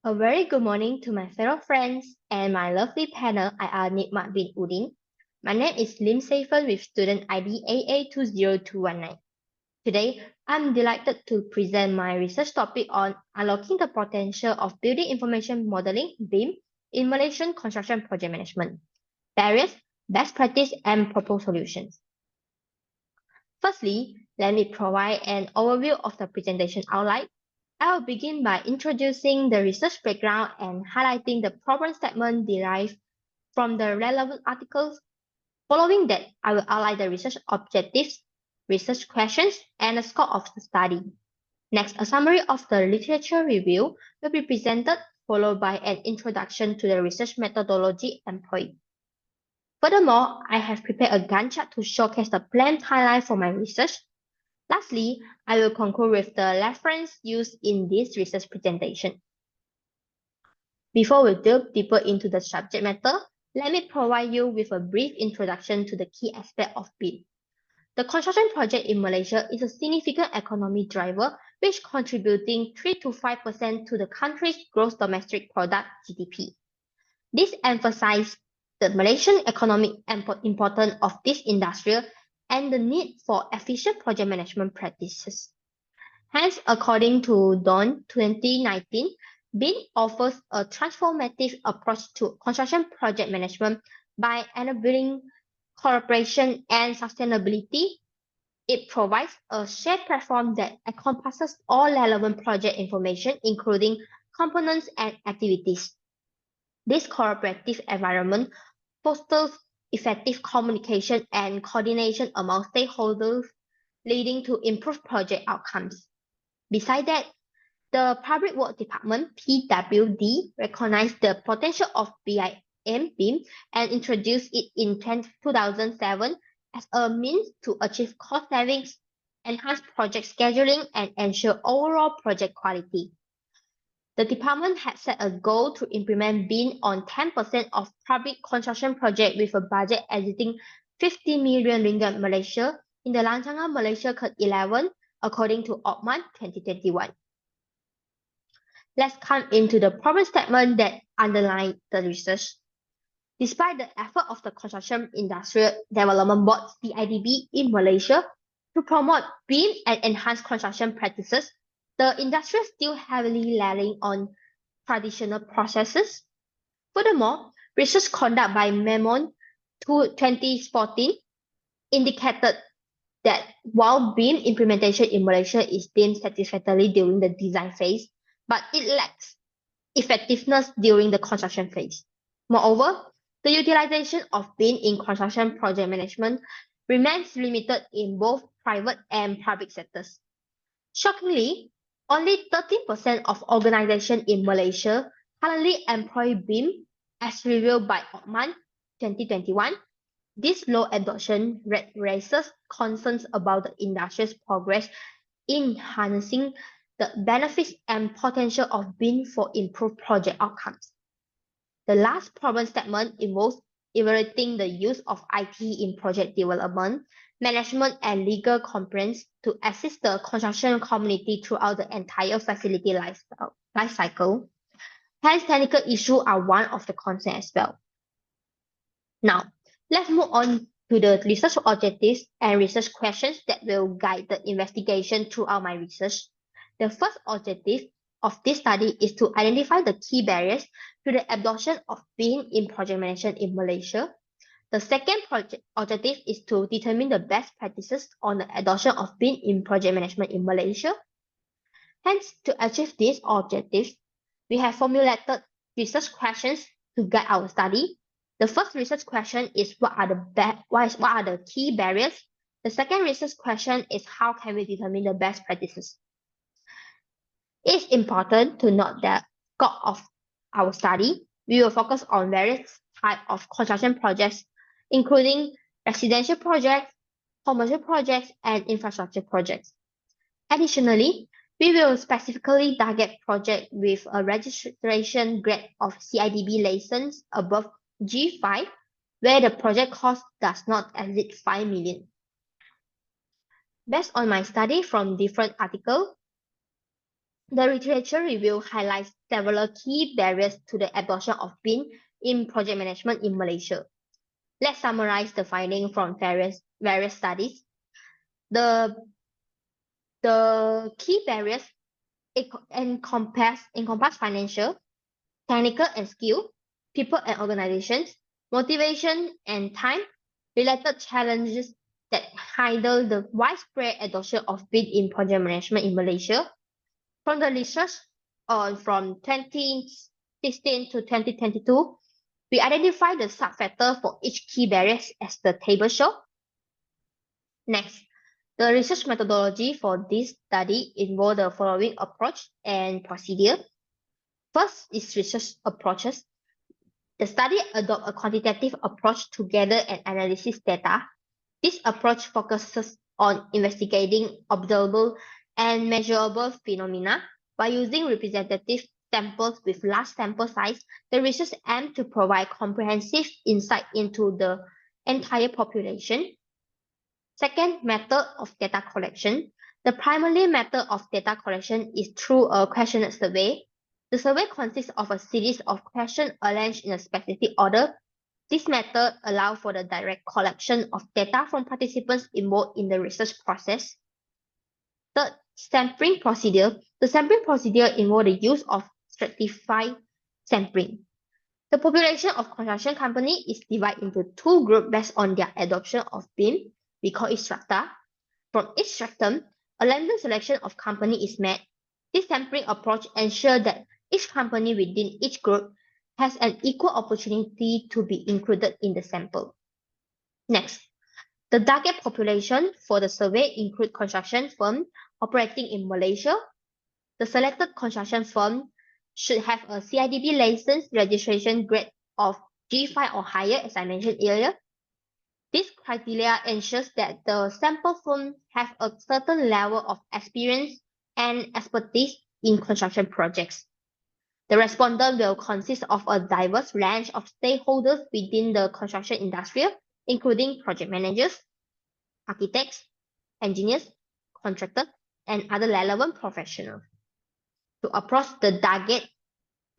A very good morning to my fellow friends and my lovely panel. I am Nikmat bin Udin. My name is Lim Seifen with student ID AA20219. Today, I'm delighted to present my research topic on unlocking the potential of building information modeling (BIM) in Malaysian construction project management. Barriers, best practice, and proposed solutions. Firstly, let me provide an overview of the presentation outline. I will begin by introducing the research background and highlighting the problem statement derived from the relevant articles. Following that, I will outline the research objectives, research questions, and the scope of the study. Next, a summary of the literature review will be presented, followed by an introduction to the research methodology employed. Furthermore, I have prepared a Gantt chart to showcase the planned timeline for my research. Lastly, I will conclude with the reference used in this research presentation. Before we delve deeper into the subject matter, let me provide you with a brief introduction to the key aspect of BIM. The construction project in Malaysia is a significant economic driver, which contributing 3 to 5% to the country's gross domestic product (GDP). This emphasizes the Malaysian economic importance of this industry and the need for efficient project management practices. Hence, according to Dawn 2019, BIM offers a transformative approach to construction project management by enabling cooperation and sustainability. It provides a shared platform that encompasses all relevant project information, including components and activities. This cooperative environment fosters effective communication and coordination among stakeholders, leading to improved project outcomes. Besides that, the Public Works Department (PWD) recognized the potential of BIM and introduced it in 2007 as a means to achieve cost savings, enhance project scheduling, and ensure overall project quality. The department had set a goal to implement BIM on 10% of public construction projects with a budget exceeding 50 million ringgit Malaysia in the Rancangan Malaysia ke-11 according to Ockman 2021. Let's come into the problem statement that underlie the research. Despite the effort of the Construction Industrial Development Board (CIDB) in Malaysia to promote BIM and enhance construction practices, the industry is still heavily relying on traditional processes. Furthermore, research conducted by Memon 2014 indicated that while BIM implementation in Malaysia is deemed satisfactory during the design phase, but it lacks effectiveness during the construction phase. Moreover, the utilization of BIM in construction project management remains limited in both private and public sectors. Shockingly, only 13% of organizations in Malaysia currently employ BIM as revealed by Ockman 2021. This low adoption rate raises concerns about the industry's progress in harnessing the benefits and potential of BIM for improved project outcomes. The last problem statement involves evaluating the use of IT in project development, management, and legal compliance to assist the construction community throughout the entire facility life cycle. Hence, technical issues are one of the concerns as well. Now, let's move on to the research objectives and research questions that will guide the investigation throughout my research. The first objective of this study is to identify the key barriers to the adoption of BIM in project management in Malaysia. The second objective is to determine the best practices on the adoption of BIM in project management in Malaysia. Hence, to achieve these objectives, we have formulated research questions to guide our study. The first research question is what are the key barriers? The second research question is how can we determine the best practices? It's important to note that scope of our study, we will focus on various types of construction projects, including residential projects, commercial projects, and infrastructure projects. Additionally, we will specifically target projects with a registration grade of CIDB license above G5, where the project cost does not exceed 5 million. Based on my study from different articles, The literature review highlights several key barriers to the adoption of BIM in project management in Malaysia. Let's summarize the findings from various studies. The key barriers encompass financial, technical and skill, people and organizations, motivation and time, related challenges that hinder the widespread adoption of BIM in project management in Malaysia. From the research from 2016 to 2022, we identify the sub-factor for each key barriers as the table show. Next, the research methodology for this study involved the following approach and procedure. First is research approaches. The study adopts a quantitative approach to gather and analyze data. This approach focuses on investigating observable and measurable phenomena. By using representative samples with large sample size, the research aims to provide comprehensive insight into the entire population. Second, method of data collection. The primary method of data collection is through a questionnaire survey. The survey consists of a series of questions arranged in a specific order. This method allows for the direct collection of data from participants involved in the research process. Third, sampling procedure. The sampling procedure involves the use of stratified sampling. The population of construction company is divided into two groups based on their adoption of BIM. We call it strata. From each stratum, a random selection of company is made. This sampling approach ensures that each company within each group has an equal opportunity to be included in the sample. Next, the target population for the survey include construction firms operating in Malaysia. The selected construction firm should have a CIDB license registration grade of G5 or higher, as I mentioned earlier. This criteria ensures that the sample firm have a certain level of experience and expertise in construction projects. The respondent will consist of a diverse range of stakeholders within the construction industry, including project managers, architects, engineers, contractors, and other relevant professionals. To approach the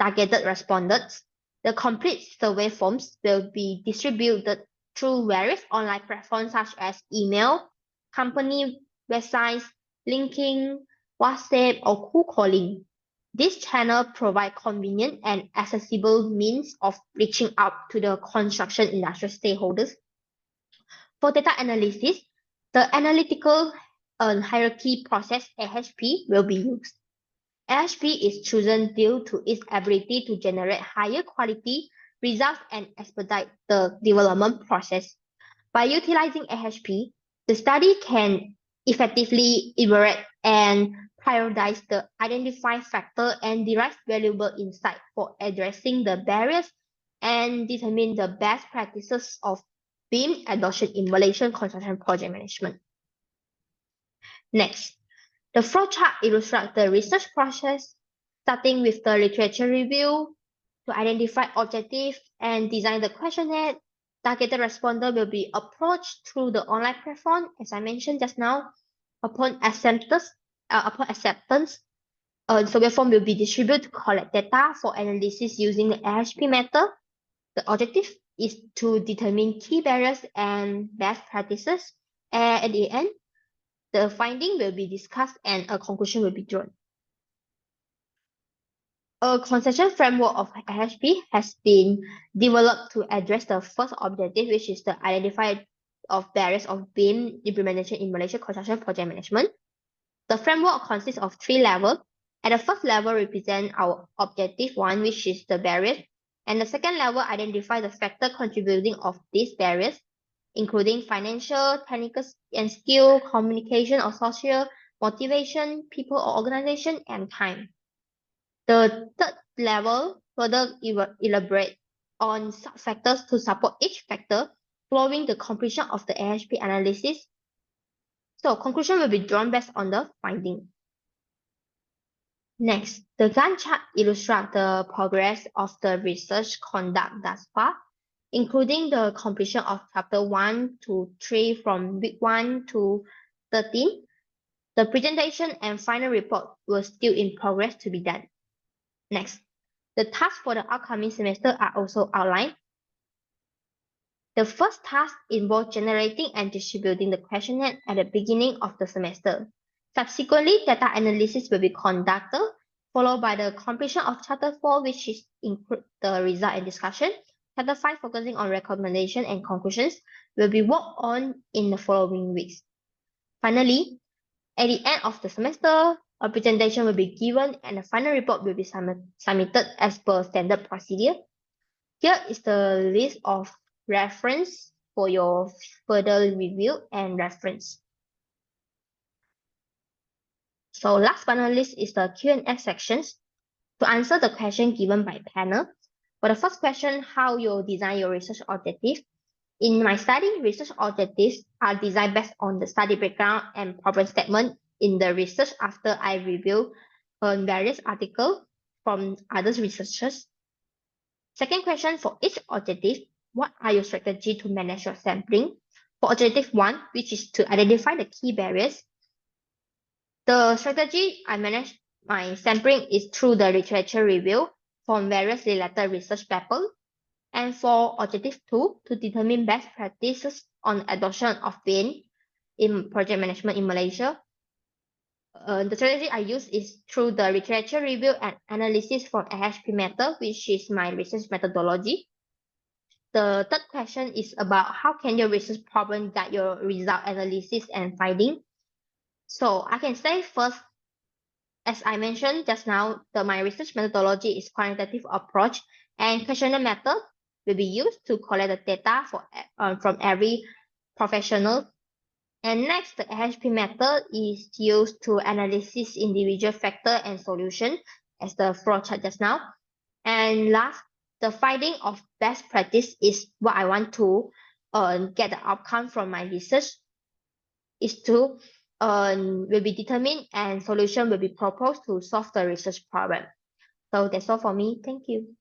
targeted respondents, the complete survey forms will be distributed through various online platforms such as email, company websites, linking, WhatsApp, or cold calling. This channel provides convenient and accessible means of reaching out to the construction industry stakeholders. For data analysis, the analytical hierarchy process AHP will be used. AHP is chosen due to its ability to generate higher quality results and expedite the development process. By utilizing AHP, the study can effectively evaluate and prioritize the identified factor and derive valuable insight for addressing the barriers and determine the best practices of BIM adoption in Malaysian construction project management. Next, the flowchart illustrates the research process, starting with the literature review to identify objectives and design the questionnaire. Targeted responder will be approached through the online platform, as I mentioned just now. Upon acceptance, survey form will be distributed to collect data for analysis using the AHP method. The objective is to determine key barriers and best practices. And at the end, the finding will be discussed and a conclusion will be drawn. A conceptual framework of AHP has been developed to address the first objective, which is the identification of barriers of BIM implementation in Malaysia construction project management. The framework consists of 3 levels. At the first level, represent our objective 1, which is the barriers, and the second level identify the factor contributing of these barriers, including financial, technical and skill, communication or social, motivation, people or organization, and time. The third level further elaborate on sub-factors to support each factor following the completion of the AHP analysis. So conclusion will be drawn based on the finding. Next, the Gantt chart illustrates the progress of the research conduct thus far, including the completion of chapter 1 to 3 from week 1 to 13. The presentation and final report were still in progress to be done. Next, the tasks for the upcoming semester are also outlined. The first task involves generating and distributing the questionnaire at the beginning of the semester. Subsequently, data analysis will be conducted, followed by the completion of Chapter 4, which is include the result and discussion. Chapter 5, focusing on recommendation and conclusions, will be worked on in the following weeks. Finally, at the end of the semester, a presentation will be given and the final report will be submitted as per standard procedure. Here is the list of reference for your further review and reference. So last but not least is the Q&A sections. To answer the question given by panel, for the first question, how you design your research objective. In my study, research objectives are designed based on the study background and problem statement in the research after I review various articles from other researchers. Second question, for each objective, what are your strategy to manage your sampling? For objective 1, which is to identify the key barriers, the strategy I manage my sampling is through the literature review from various related research papers. And for objective 2, to determine best practices on adoption of BIM in project management in Malaysia, the strategy I use is through the literature review and analysis from AHP method, which is my research methodology. The third question is about how can your research problem guide your result analysis and finding. So I can say first, as I mentioned just now, my research methodology is quantitative approach and questionnaire method will be used to collect the data from every professional. And next, the AHP method is used to analysis individual factor and solution as the flow chart just now. And last, the finding of best practice is what I want to get the outcome from my research is to will be determined and solution will be proposed to solve the research problem. So that's all for me. Thank you.